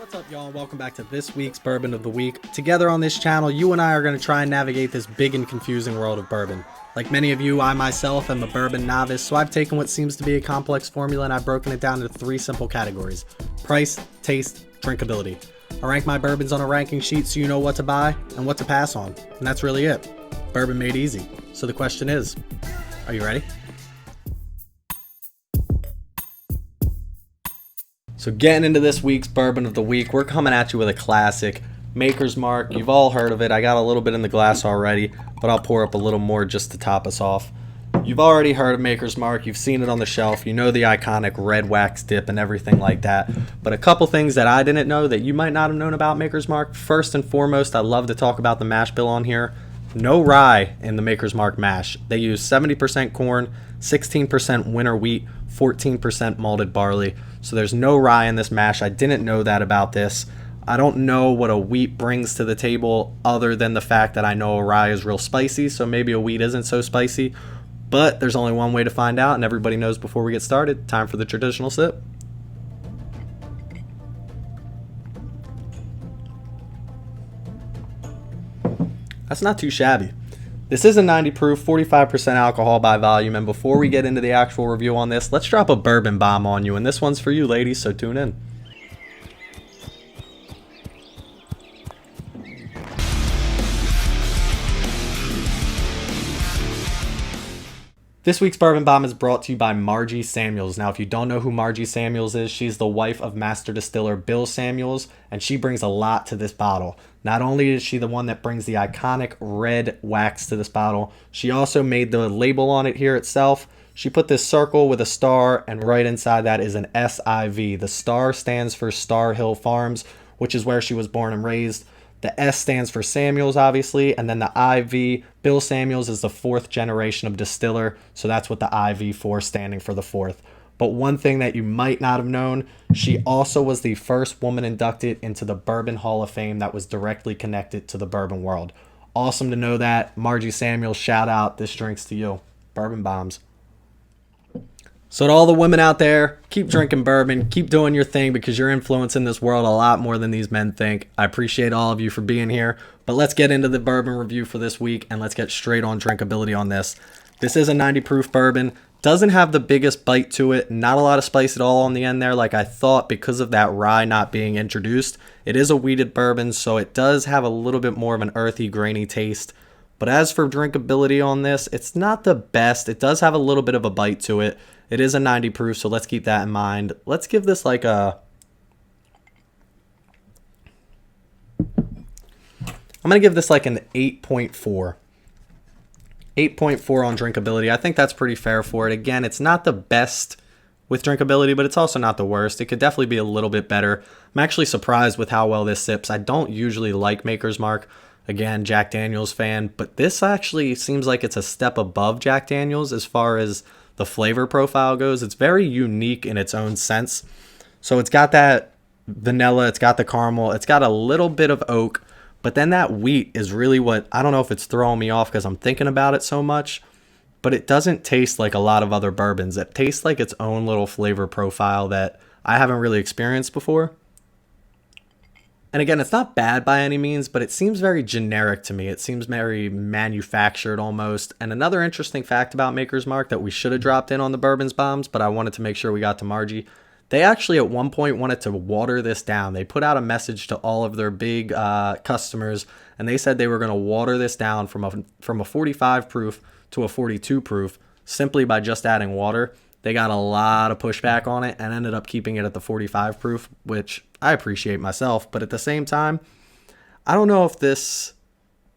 What's up, y'all? Welcome back to this week's Bourbon of the Week. Together on this channel, you and I are going to try and navigate this big and confusing world of bourbon. Like many of you, I myself am a bourbon novice, so I've taken what seems to be a complex formula and I've broken it down into three simple categories: price, taste, drinkability. I rank my bourbons on a ranking sheet so you know what to buy and what to pass on, and that's really it. Bourbon made easy. So the question is, are you ready? So getting into this week's Bourbon of the Week, we're coming at you with a classic, Maker's Mark. You've all heard of it. I got a little bit in the glass already, but I'll pour up a little more just to top us off. You've already heard of Maker's Mark. You've seen it on the shelf. You know the iconic red wax dip and everything like that. But a couple things that I didn't know that you might not have known about Maker's Mark. First and foremost, I love to talk about the mash bill on here. No rye in the Maker's Mark mash. They use 70% corn, 16% winter wheat, 14% malted barley. So there's no rye in this mash. I didn't know that about this. I don't know what a wheat brings to the table other than the fact that I know a rye is real spicy, so maybe a wheat isn't so spicy. But there's only one way to find out, and everybody knows before we get started. Time for the traditional sip. That's not too shabby. This is a 90 proof, 45% alcohol by volume, and before we get into the actual review on this, let's drop a bourbon bomb on you, and this one's for you, ladies, so tune in. This week's Bourbon Bomb is brought to you by Margie Samuels. Now, if you don't know who Margie Samuels is, she's the wife of Master Distiller Bill Samuels, and she brings a lot to this bottle. Not only is she the one that brings the iconic red wax to this bottle, she also made the label on it here itself. She put this circle with a star, and right inside that is an SIV. The star stands for Star Hill Farms, which is where she was born and raised. The S stands for Samuels, obviously, and then the IV, Bill Samuels is the fourth generation of distiller, so that's what the IV for, standing for the fourth. But one thing that you might not have known, she also was the first woman inducted into the Bourbon Hall of Fame that was directly connected to the bourbon world. Awesome to know that. Margie Samuels, shout out. This drink's to you. Bourbon bombs. So to all the women out there, keep drinking bourbon, keep doing your thing because you're influencing this world a lot more than these men think. I appreciate all of you for being here, but let's get into the bourbon review for this week and let's get straight on drinkability on this. This is a 90 proof bourbon. Doesn't have the biggest bite to it, not a lot of spice at all on the end there like I thought because of that rye not being introduced. It is a wheated bourbon, so it does have a little bit more of an earthy, grainy taste. But as for drinkability on this, it's not the best. It does have a little bit of a bite to it. It is a 90 proof, so let's keep that in mind. Let's give this like a... I'm going to give this like an 8.4. 8.4 on drinkability. I think that's pretty fair for it. Again, it's not the best with drinkability, but it's also not the worst. It could definitely be a little bit better. I'm actually surprised with how well this sips. I don't usually like Maker's Mark. Again, Jack Daniel's fan, but this actually seems like it's a step above Jack Daniel's as far as the flavor profile goes. It's very unique in its own sense. So it's got that vanilla, it's got the caramel, it's got a little bit of oak, but then that wheat is really what, I don't know if it's throwing me off because I'm thinking about it so much, but it doesn't taste like a lot of other bourbons. It tastes like its own little flavor profile that I haven't really experienced before. And again, it's not bad by any means, but it seems very generic to me. It seems very manufactured almost. And another interesting fact about Maker's Mark that we should have dropped in on the Bourbon's Bombs, but I wanted to make sure we got to Margie. They actually at one point wanted to water this down. They put out a message to all of their big customers, and they said they were going to water this down from a 45 proof to a 42 proof simply by just adding water. They got a lot of pushback on it and ended up keeping it at the 45 proof, which I appreciate myself. But at the same time, I don't know if this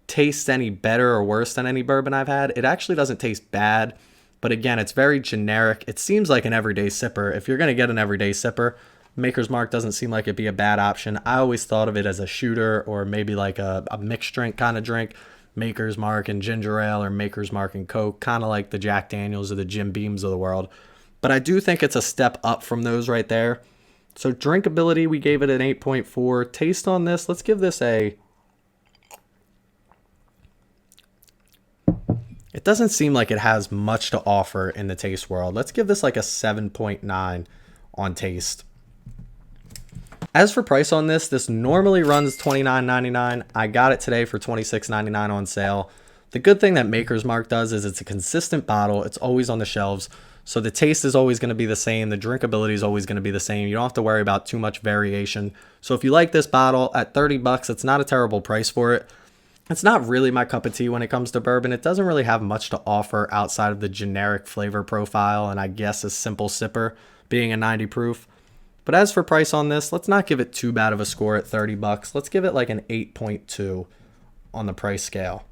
tastes any better or worse than any bourbon I've had. It actually doesn't taste bad. But again, it's very generic. It seems like an everyday sipper. If you're going to get an everyday sipper, Maker's Mark doesn't seem like it'd be a bad option. I always thought of it as a shooter or maybe like a mixed drink kind of drink. Maker's Mark and ginger ale or Maker's Mark and Coke, kind of like the Jack Daniels or the Jim Beams of the world. But I do think it's a step up from those right there. So drinkability, we gave it an 8.4. Taste on this, let's give this a... It doesn't seem like it has much to offer in the taste world. Let's give this like a 7.9 on taste. As for price on this normally runs $29.99. I got it today for $26.99 on sale. The good thing that Maker's Mark does is it's a consistent bottle. It's always on the shelves. So the taste is always going to be the same. The drinkability is always going to be the same. You don't have to worry about too much variation. So if you like this bottle at $30, it's not a terrible price for it. It's not really my cup of tea when it comes to bourbon. It doesn't really have much to offer outside of the generic flavor profile and I guess a simple sipper being a 90 proof. But as for price on this, let's not give it too bad of a score at $30. Let's give it like an 8.2 on the price scale.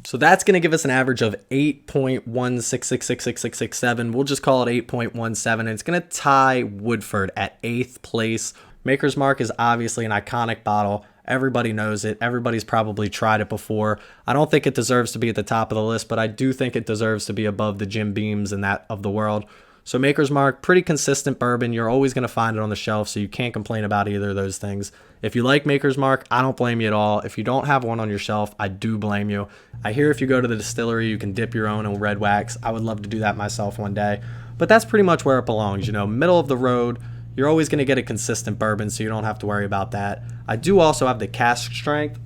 So that's going to give us an average of 8.1666667. We'll just call it 8.17. And it's going to tie Woodford at 8th place. Maker's Mark is obviously an iconic bottle. Everybody knows it. Everybody's probably tried it before. I don't think it deserves to be at the top of the list, but I do think it deserves to be above the Jim Beams and that of the world. So Maker's Mark, pretty consistent bourbon. You're always going to find it on the shelf, so you can't complain about either of those things. If you like Maker's Mark, I don't blame you at all. If you don't have one on your shelf, I do blame you. I hear if you go to the distillery, you can dip your own in red wax. I would love to do that myself one day. But that's pretty much where it belongs. You know, middle of the road, you're always going to get a consistent bourbon, so you don't have to worry about that. I do also have the cask strength.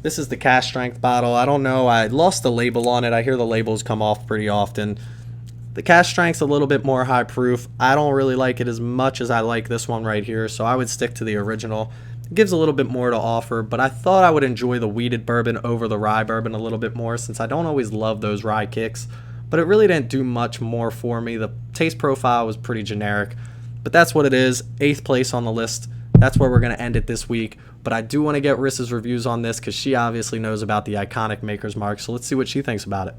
This is the cask strength bottle. I don't know. I lost the label on it. I hear the labels come off pretty often. The cask strength's a little bit more high proof. I don't really like it as much as I like this one right here, so I would stick to the original. It gives a little bit more to offer, but I thought I would enjoy the wheated bourbon over the rye bourbon a little bit more since I don't always love those rye kicks, but it really didn't do much more for me. The taste profile was pretty generic, but that's what it is. 8th place on the list. That's where we're going to end it this week, but I do want to get Rissa's reviews on this because she obviously knows about the iconic Maker's Mark, so let's see what she thinks about it.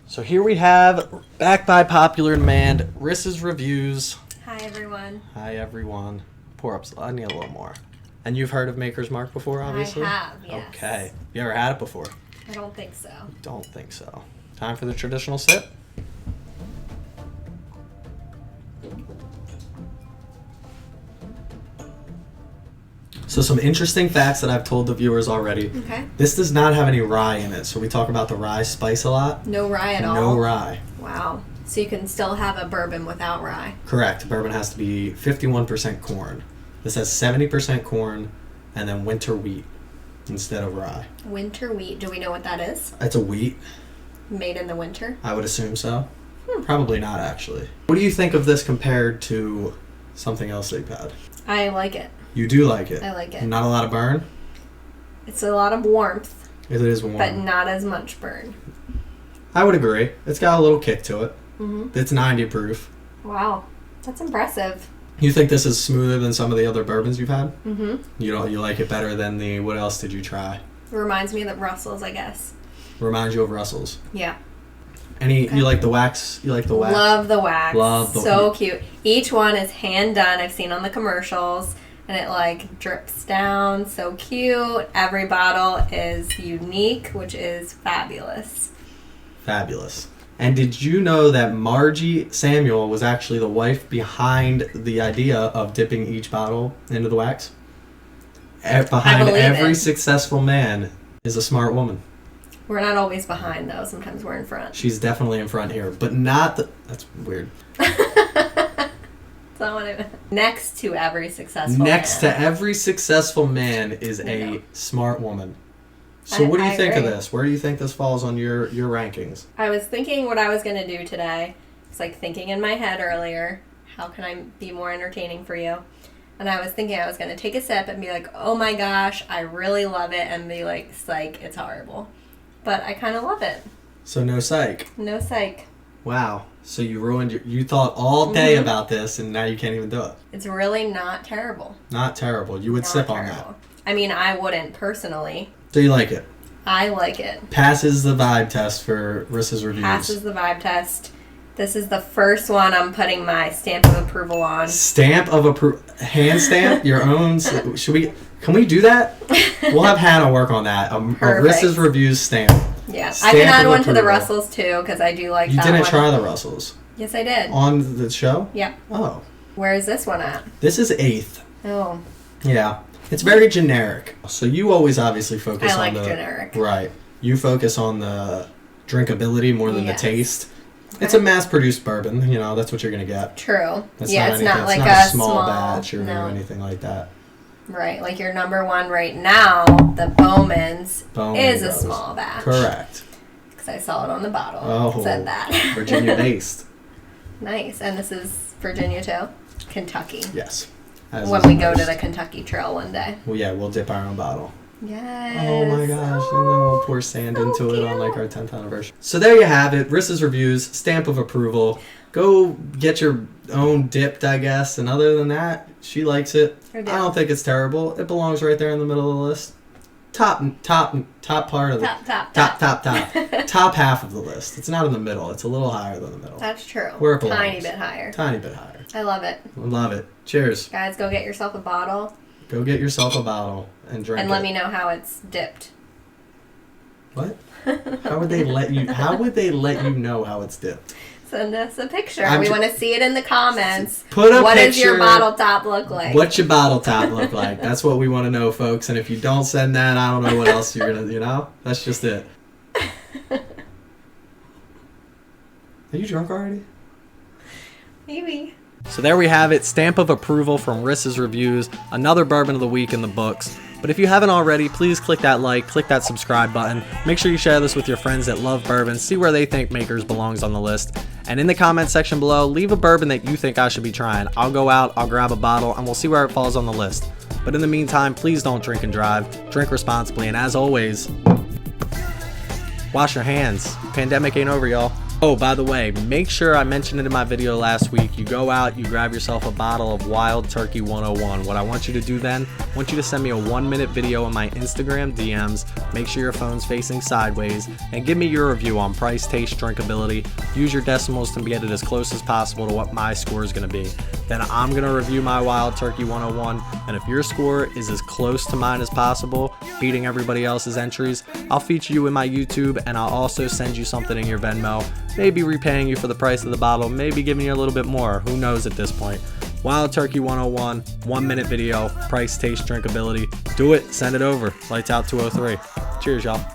So here we have, back by popular demand, Rissa's reviews. Hi, everyone. Hi, everyone. Pour up. I need a little more. And you've heard of Maker's Mark before, obviously? I have, yes. Okay. You ever had it before? I don't think so. Don't think so. Time for the traditional sip. So some interesting facts that I've told the viewers already. Okay. This does not have any rye in it, so we talk about the rye spice a lot. No rye at all? No rye. Wow. So you can still have a bourbon without rye? Correct. Bourbon has to be 51% corn. This has 70% corn and then winter wheat instead of rye. Winter wheat. Do we know what that is? It's a wheat. Made in the winter? I would assume so. Probably not, actually. What do you think of this compared to something else they've had? I like it. You do like it? I like it. Not a lot of burn? It's a lot of warmth. It is warm. But not as much burn. I would agree. It's got a little kick to it. Mm-hmm. It's 90 proof. Wow. That's impressive. You think this is smoother than some of the other bourbons you've had? Mm-hmm. You like it better than the... What else did you try? It reminds me of the Russells, I guess. Reminds you of Russell's. Yeah. Okay. You like the wax? You like the wax? Love the wax. Love the So cute. Each one is hand done. I've seen on the commercials. And it like drips down. So cute. Every bottle is unique, which is fabulous. Fabulous. And did you know that Margie Samuel was actually the wife behind the idea of dipping each bottle into the wax? Behind every successful man is a smart woman. We're not always behind, though. Sometimes we're in front. She's definitely in front here, but not the... That's weird. That's not what I meant. Next to every successful man. Next to every successful man is a smart woman. So what do you think of this? Where do you think this falls on your rankings? I was thinking what I was going to do today. It's like thinking in my head earlier, how can I be more entertaining for you? And I was thinking I was going to take a sip and be like, oh my gosh, I really love it. And be like, psych, it's horrible. But I kind of love it. So no psych. No psych. Wow. So you thought all day about this and now you can't even do it. It's really not terrible. Not terrible. You would sip on that. I mean, I wouldn't personally. So you like it? I like it. Passes the vibe test for Rissa's reviews. Passes the vibe test. This is the first one I'm putting my stamp of approval on. Stamp of approval? Hand stamp? Your own? Can we do that? We'll have Hannah work on that. A Rissa's reviews stamp. Yeah. Stamp I can add one to the Russells too because I do like that one. You didn't try the Russells? Yes, I did. On the show? Yeah. Oh. Where is this one at? This is 8th. Oh. Yeah. It's very generic. So you always obviously focus on the... generic. Right. You focus on the drinkability more than the taste. It's a mass-produced bourbon. You know, that's what you're going to get. True. It's it's not like a small batch or anything like that. Right, like your number one right now, the Bourbons, is a small batch. Correct. Because I saw it on the bottle. Oh, it said that. Virginia-based. Nice. And this is Virginia too? Kentucky. Yes. When we go to the Kentucky Trail one day. Well, yeah, we'll dip our own bottle. Yes. Oh my gosh. And then we'll pour sand into it on like our 10th anniversary. So there you have it. Rissa's reviews, stamp of approval. Go get your own dipped, I guess. And other than that, she likes it. I don't think it's terrible. It belongs right there in the middle of the list. Top part of the top half of the list. It's not in the middle. It's a little higher than the middle. That's true. Where it belongs. Tiny bit higher. Tiny bit higher. I love it. Love it. Cheers. Guys, go get yourself a bottle. Go get yourself a bottle and drink it. And let me know how it's dipped. What? How would they let you know how it's dipped? Send us a picture. We want to see it in the comments. Put a what picture. Does your bottle top look like? What's your bottle top look like? That's what we want to know, folks. And if you don't send that, I don't know what else you're going to, That's just it. Are you drunk already? Maybe. So there we have it. Stamp of approval from Rissa's Reviews. Another bourbon of the week in the books. But if you haven't already, please click that like, click that subscribe button. Make sure you share this with your friends that love bourbon. See where they think Makers belongs on the list. And in the comment section below, leave a bourbon that you think I should be trying. I'll go out, I'll grab a bottle, and we'll see where it falls on the list. But in the meantime, please don't drink and drive. Drink responsibly. And as always, wash your hands. Pandemic ain't over, y'all. Oh, by the way, make sure I mentioned it in my video last week. You go out, you grab yourself a bottle of Wild Turkey 101. What I want you to do then, I want you to send me a 1-minute video on my Instagram DMs. Make sure your phone's facing sideways and give me your review on price, taste, drinkability. Use your decimals to get it as close as possible to what my score is going to be. Then I'm going to review my Wild Turkey 101, and if your score is as close to mine as possible, beating everybody else's entries, I'll feature you in my YouTube, and I'll also send you something in your Venmo. Maybe repaying you for the price of the bottle, maybe giving you a little bit more. Who knows at this point? Wild Turkey 101, 1-minute video, price, taste, drinkability. Do it, send it over. Lights out 203. Cheers, y'all.